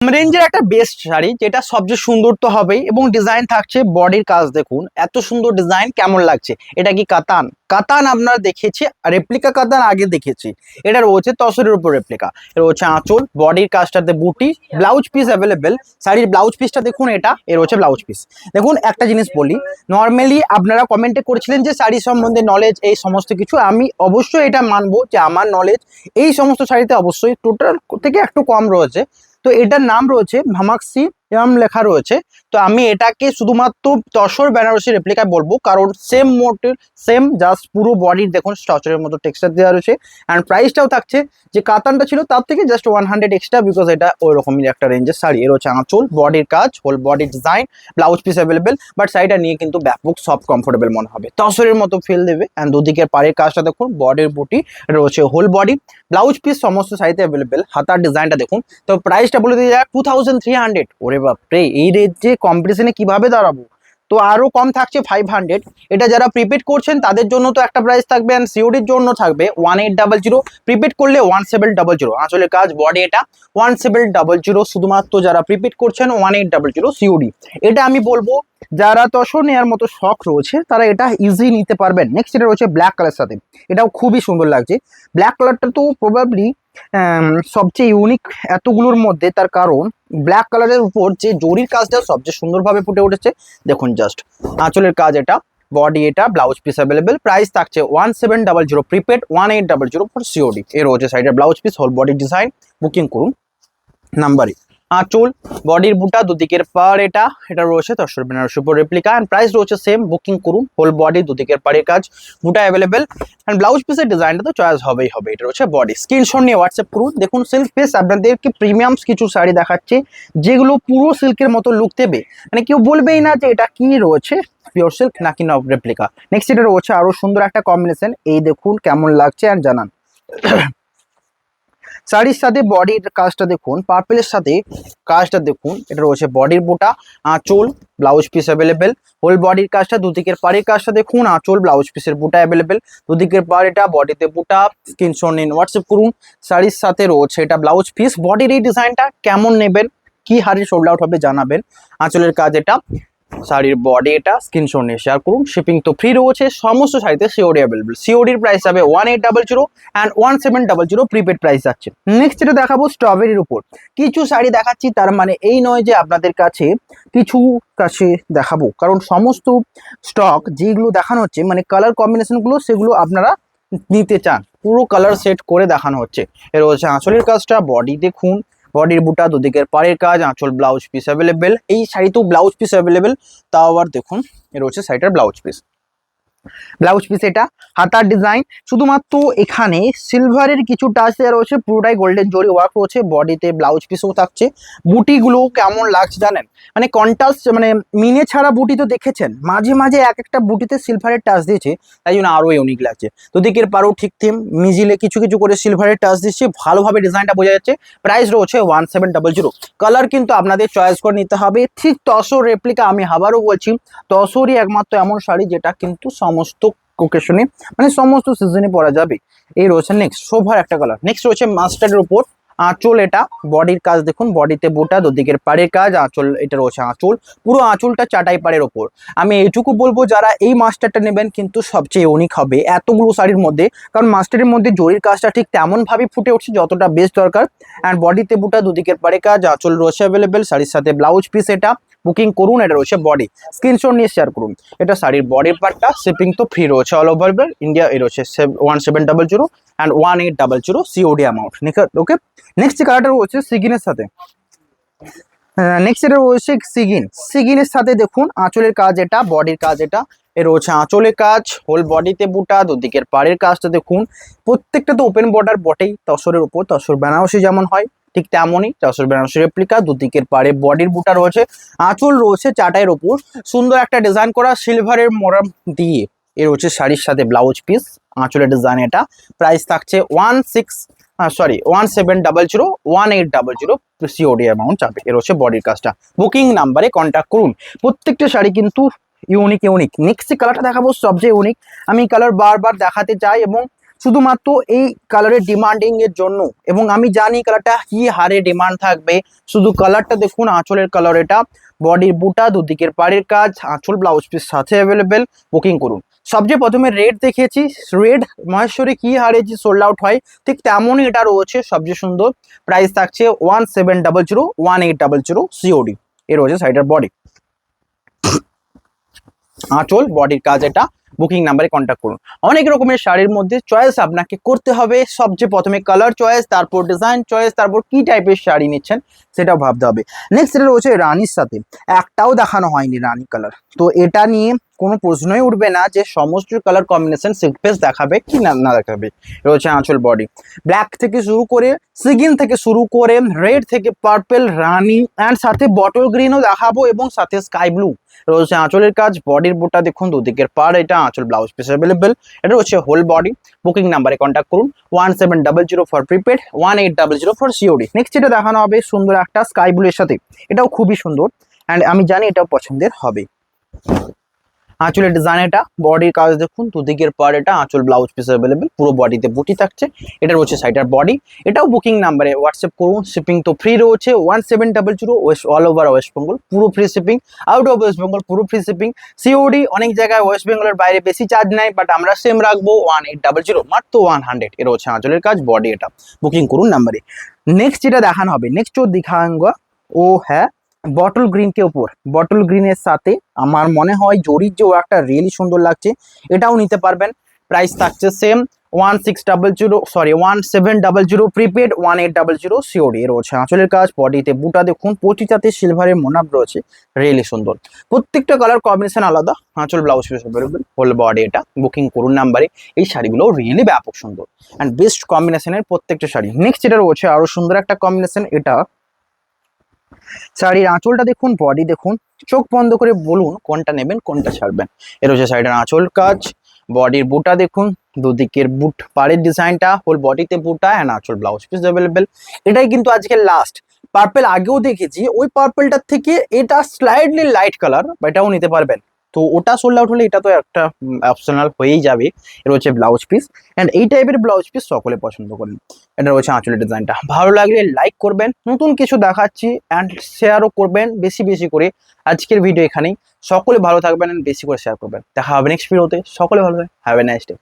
রেঞ্জের একটা বেস্ট শাড়ি, যেটা সবচেয়ে সুন্দর তো হবেই এবং ডিজাইন থাকছে। বডির কাজ দেখুন, এত সুন্দর ডিজাইন, কেমন লাগছে। এটা কি কাতান? কাতান আপনারা দেখেছি, রেপ্লিকা কাতান আগে দেখেছি। এটা রয়েছে তসরের উপর রেপ্লিকা। এটা হচ্ছে আঁচল, বডির কাজটাতে বুটি, ব্লাউজ পিস অ্যাভেলেবেল। শাড়ির ব্লাউজ পিসটা দেখুন, এটা এর হচ্ছে ব্লাউজ পিস। দেখুন একটা জিনিস বলি, নর্মালি আপনারা কমেন্টে করেছিলেন যে শাড়ি সম্বন্ধে নলেজ এই সমস্ত কিছু, আমি অবশ্যই এটা মানবো যে আমার নলেজ এই সমস্ত শাড়িতে অবশ্যই টোটাল থেকে একটু কম রয়েছে। তো এটার নাম রয়েছে ভামাক্সি এরম লেখা রয়েছে। তো আমি এটাকে শুধুমাত্র তসর বেনারসি রেপ্লিকা বলবো, কারণ সেম মোটিভ, সেম জাস্ট পুরো বডির দেখুন তসরের মতো টেক্সচার দেওয়া রয়েছে। অ্যান্ড প্রাইসটাও থাকছে যে কাতানটা ছিল তার থেকে জাস্ট 100 এক্সট্রা, বিকজ এটা ওই রকমই একটা রেঞ্জের শাড়ি। এর হচ্ছে আঁচল, বডির কাজ, whole body design, blouse piece available. But শাড়িটা নিয়ে কিন্তু ব্যাপক সফট কমফোর্টেবল মনে হবে, তসরের মতো ফিল দেবে। অ্যান্ড দুদিকের পাড়ের কাজটা দেখুন, বডির বুটি, এটা হচ্ছে হোল বডি, ব্লাউজ পিস সমস্ত শাড়িতে অ্যাভেলেবেল। হাতার ডিজাইনটা দেখুন। তো প্রাইসটা বলে দিয়ে যাক 2300। ওরে বাপরে, এই রেঞ্জে কম্পিটিশনে কিভাবে দাঁড়াবো? তো আরো কম থাকছে 500। এটা যারা প্রিপেড করছেন তাদের জন্য তো একটা প্রাইস থাকবে, অ্যান্ড সিওডির জন্য থাকবে 1800। প্রিপেড করলে 1700। আসলে কাজ বডি এটা 1700, শুধুমাত্র যারা প্রিপেড করছেন 1800 সিওডি। এটা আমি বলবো যারা তসর নেওয়ার মতো শখ রয়েছে তারা এটা ইজি নিতে পারবেন। নেক্সট এটা রয়েছে ব্ল্যাক কালার সাথে, এটাও খুবই সুন্দর লাগছে। ব্ল্যাক কালারটা তো প্রবাবলি সবচেয়ে ইউনিক এতগুলোর মধ্যে, তার কারণ ব্ল্যাক কালারের উপর যে জরির কাজটা সবচেয়ে সুন্দরভাবে ফুটে উঠেছে। দেখুন জাস্ট আঁচলের কাজ এটা, বডি এটা, ব্লাউজ পিস অ্যাভেলেবেল। প্রাইস থাকছে 1700 প্রিপেড, 1800 ফর সিওডি। এর রয়েছে সাইডের blouse piece, whole body design. Booking করুন নাম্বারে। আঁচল, বডির বুটা, দুদিকের পার, এটা এটা রয়েছে তসর বেনারসি উপর রেপ্লিকা। অ্যান্ড প্রাইস রয়েছে সেম। বুকিং করুন। হোল বডি, দুদিকের পাড়ের কাজ, বুটা অ্যাভেলেবেল। অ্যান্ড ব্লাউজ পিসের ডিজাইনটা তো চয়েস হবেই হবে। এটা রয়েছে বডি। স্ক্রিনশট নিয়ে হোয়াটসঅ্যাপ করুন। দেখুন সিল্ক পিস আপনাদেরকে প্রিমিয়ামস কিছু শাড়ি দেখাচ্ছে যেগুলো পুরো সিল্কের মতো লুক দেবে, মানে কেউ বলবেই না যে এটা কি রয়েছে পিওর সিল্ক নাকি না রেপ্লিকা। নেক্সট এটা রয়েছে আরো সুন্দর একটা কম্বিনেশন, এই দেখুন কেমন লাগছে অ্যান্ড জানান। শাড়ির সাথে বডির কাজটা দেখুন, পার্পেলের সাথে কাজটা দেখুন। এটা রয়েছে বডির বুটা, আঁচল, ব্লাউজ পিস অ্যাভেলেবেল। হোল বডির কাজটা, দুদিকের পাড়ের কাজটা দেখুন, আঁচল, ব্লাউজ পিসের বুটা অ্যাভেলেবেল। দুদিকের পাড় এটা, বডিতে বুটা। স্ক্রিনশট নিন, হোয়াটসঅ্যাপ করুন। শাড়ির সাথে রয়েছে এটা ব্লাউজ পিস। বডির এই ডিজাইনটা কেমন নেবেন, কি হারে সোল্ড আউট হবে জানাবেন। আঁচলের কাজ এটা, শাড়ির বডি এটা। স্ক্রিনশট নিয়ে শেয়ার করুন। শিপিং তো ফ্রি রয়েছে সমস্ত শাড়িতে, সিওডি অ্যাভেলেবল। সিওডির প্রাইস হবে 1800 অ্যান্ড 1700 প্রিপেড প্রাইস যাচ্ছে। নেক্সট যেটা দেখাবো স্ট্রবেরির উপর কিছু শাড়ি দেখাচ্ছি, তার মানে এই নয় যে আপনাদের কাছে কিছু কাছে দেখাবো, কারণ সমস্ত স্টক যেগুলো দেখানো হচ্ছে মানে কালার কম্বিনেশনগুলো সেগুলো আপনারা নিতে চান, পুরো কালার সেট করে দেখানো হচ্ছে। এর হচ্ছে আঁচলের কাজটা, বডি দেখুন, বডির বুটা, দুদিকের পাড়ের কাজ, আঁচল, ব্লাউজ পিস অ্যাভেলেবেল। এই শাড়িতেও ব্লাউজ পিস অ্যাভেলেবেল, তাও আবার দেখুন এর হচ্ছে শাড়িটার ব্লাউজ পিস। ব্লাউজ পিস এটা, হাতার ডিজাইন শুধুমাত্র এখানে সিলভারের কিছু টাচ দেওয়া রয়েছে, পুরোটাই গোল্ডেন জরি ওয়ার্ক রয়েছে। বডিতে ব্লাউজ পিসও থাকছে। বুটিগুলো কেমন লাগছে জানেন, মানে কন্ট্রাস্ট, মানে মিনে ছাড়া বুটি তো দেখেছেন, মাঝে মাঝে এক একটা বুটিতে সিলভারের টাচ দিয়েছে, তাই জন্য আরো ইউনিক লাগছে। দুদিকের পারও ঠিক থিম, মিজিলে কিছু কিছু করে সিলভারের টাচ দিচ্ছে, ভালোভাবে ডিজাইনটা বোঝা যাচ্ছে। প্রাইস রয়েছে 1700। কালার কিন্তু আপনাদের চয়েস করে নিতে হবে। ঠিক তসর রেপ্লিকা, আমি আবারও বলছি, তসরই একমাত্র এমন শাড়ি যেটা কিন্তু সমস্ত ওকেশনে মানে সমস্ত সিজনে পরা যাবে। এই রয়েছে নেক্সট সোভার একটা কালার। নেক্সট রয়েছে মাস্টার্ডের উপর আঁচল, এটা বডির কাজ দেখুন, বডিতে বুটা, দুদিকের পাড়ের কাজ, আঁচল, এটা রয়েছে আঁচল, পুরো আঁচলটা চাটাই পাড়ের ওপর। আমি এইটুকু বলবো যারা এই মাস্টারটা নেবেন কিন্তু সবচেয়ে ইউনিক হবে এতগুলো শাড়ির মধ্যে, কারণ মাস্টারের মধ্যে জরির কাজটা ঠিক তেমন ভাবে ফুটে উঠছে যতটা বেশ দরকার। অ্যান্ড বডিতে বুটা, দুদিকের পাড়ে কাজ, আঁচল রয়েছে অ্যাভেলেবেল। শাড়ির সাথে ব্লাউজ পিস এটা। বুকিং করুন। এটা রয়েছে বডি। স্ক্রিনশট নিয়ে শেয়ার করুন। এটা শাড়ির বডির পার্টটা, শিপিং তো ফ্রি রয়েছে অল ওভার ইন্ডিয়া। এই রয়েছে 1700 and 1800 COD amount. Okay, next কালারটা রয়েছে সিগিনের সাথে। নেক্সট এটা রয়েছে সিগিন। সিগিনের সাথে দেখুন আঁচলের কাজ এটা, বডির কাজ এটা। এর রয়েছে আঁচলের কাজ, হোল বডিতে বুটা, দুদিকের পাড়ের কাজটা দেখুন। প্রত্যেকটা তো ওপেন বর্ডার বটেই তসরের উপর, তসর বেনারসি যেমন হয় ঠিক তেমনই তসর বেনারসি রেপ্লিকা। দুদিকের পাড়ে বডির বুটা রয়েছে, আঁচল রয়েছে চাটাইয়ের উপর, সুন্দর একটা ডিজাইন করা সিলভারের মোড়া দিয়ে। এর হচ্ছে শাড়ির সাথে ব্লাউজ পিস, আঁচলের ডিজাইন এটা। প্রাইস থাকছে 1700, 1800 সিওডি অ্যামাউন্ট যাবে। এর হচ্ছে বডির কাজটা। বুকিং নাম্বারে কন্ট্যাক্ট করুন। প্রত্যেকটা শাড়ি কিন্তু ইউনিক ইউনিক। নেক্সট কালারটা দেখাবো সবচেয়ে ইউনিক, আমি কালার বারবার দেখাতে চাই এবং শুধুমাত্র এই কালারের ডিমান্ডিং এর জন্য, এবং আমি জানি কালারটা কি হারে ডিমান্ড থাকবে। শুধু কালারটা দেখুন, আঁচলের কালার এটা, বডির বুটা, দুদিকের পাড়ের কাজ, আঁচল ব্লাউজ পিস সাথে অ্যাভেলেবেল। বুকিং করুন। সবচেয়ে প্রথমে রেড দেখিয়েছি, রেড মহেশ্বরী কি হারে যে সোল্ড আউট হয় ঠিক তেমনই এটা রয়েছে সবচেয়ে সুন্দর। প্রাইস থাকছে 1700 1800 সিওডি। এ রয়েছে সাইডের বডি, আঁচল, বডির কাজ এটা। বুকিং নাম্বারে কন্ট্যাক্ট করুন। অনেক রকমের শাড়ির মধ্যে চয়েস আপনাকে করতে হবে। সবচেয়ে প্রথমে কালার চয়েস, তারপর ডিজাইন চয়েস, তারপর কি টাইপের শাড়ি নিচ্ছেন সেটাও ভাবতে হবে। নেক্সট এটা রয়েছে রানীর সাথে, একটাও দেখানো হয়নি রানী কালার, তো এটা নিয়ে কোনো প্রশ্নই উঠবে না যে সমস্ত কালার কম্বিনেশন সিল্ক দেখাবে কি না দেখাবে। রয়েছে আঁচল, বডি ব্ল্যাক থেকে শুরু করে, সিগিন থেকে শুরু করে, রেড থেকে পার্পেল, রানী অ্যান্ড সাথে বটল গ্রিনও দেখাবো, এবং সাথে স্কাই ব্লু। রয়েছে আঁচলের কাজ, বডির বুটা দেখুন, দুদিকের পাড় এটা, আঁচল ব্লাউজ পিস অ্যাভেলেবেল। এটা হচ্ছে হোল বডি। বুকিং নাম্বারে কন্ট্যাক্ট করুন 1700 for prepaid, 1800 for COD. Next এটা দেখানো হবে সুন্দর একটা স্কাই ব্লু এর সাথে, এটাও খুবই সুন্দর অ্যান্ড আমি জানি এটাও পছন্দের হবে। আঁচলের ডিজাইন এটা, বডির কাজ দেখুন, দুদিকের পার এটা, আঁচল ব্লাউজ পিস অ্যাভেলেবেল, পুরো বডিতে বুটি থাকছে। এটা রয়েছে সাইডার বডি। এটাও বুকিং নাম্বারে হোয়াটসঅ্যাপ করুন। শিপিং তো ফ্রি রয়েছে 1700 waist, all over West Bengal পুরো free shipping, out of West Bengal পুরো ফ্রি শিপিং। সিওডি অনেক জায়গায় ওয়েস্ট বেঙ্গলের বাইরে বেশি চার্জ নেয়, বাট আমরা সেম রাখবো 1800, মাত্র 100। এর হচ্ছে আঁচলের কাজ, বডি এটা। বুকিং করুন নাম্বারে। নেক্সট যেটা দেখানো হবে, নেক্সট দিখাঙ্গা ও হ্যাঁ বটল গ্রিন के ऊपर, বটল গ্রিনের সাথে আমার মনে হয় জরির যে একটা রিয়েলি সুন্দর লাগছে, এটাও নিতে পারবেন। প্রাইস থাকছে সেম 1700 প্রিপেড, 1800 সিওডি। এর হচ্ছে আঁচলের কাজ, বডিতে বুটা দেখুন, পটিটাতে সিলভারের মোনাব রয়েছে, রিয়েলি সুন্দর। প্রত্যেকটা কালার কম্বিনেশন আলাদা। আঁচল blouse piece available, whole body এটা। বুকিং করুন নাম্বারে। এই শাড়িগুলো রিয়েলি ব্যাপক সুন্দর অ্যান্ড বেস্ট কম্বিনেশনের প্রত্যেকটা শাড়ি। নেক্সট যেটা রয়েছে আরো সুন্দর একটা কম্বিনেশন, এটা শাড়ির আঁচলটা দেখুন, বডি দেখুন, চোখ বন্ধ করে বলুন কোনটা নেবেন কোনটা ছাড়বেন। এর হচ্ছে সাইডের আঁচল কাজ, বডির বুটা দেখুন, দুদিকের বুট পাড়ের ডিজাইনটা, হোল বডিতে বুটা অ্যান্ড আঁচল ব্লাউজ পিস অ্যাভেলেবেল। এটাই কিন্তু আজকে লাস্ট। পার্পেল আগেও দেখেছি, ওই পার্পেলটার থেকে এটা স্লাইডলি লাইট কালার, বা এটাও নিতে পারবেন। তো ওটা সোল্ড আউট হলে এটা তো একটা অপশনাল হয়েই যাবে। এর হচ্ছে ব্লাউজ পিস অ্যান্ড এই টাইপের ব্লাউজ পিস সকলে পছন্দ করেন। এটা রয়েছে আঁচলের ডিজাইনটা। ভালো লাগলে লাইক করবেন, নতুন কিছু দেখাচ্ছি অ্যান্ড শেয়ারও করবেন বেশি বেশি করে। আজকের ভিডিও এখানেই। সকলে ভালো থাকবেন, বেশি করে শেয়ার করবেন। দেখা হবে নেক্সট ভিডিওতে। সকলে ভালো থাকবেন। Have a nice day.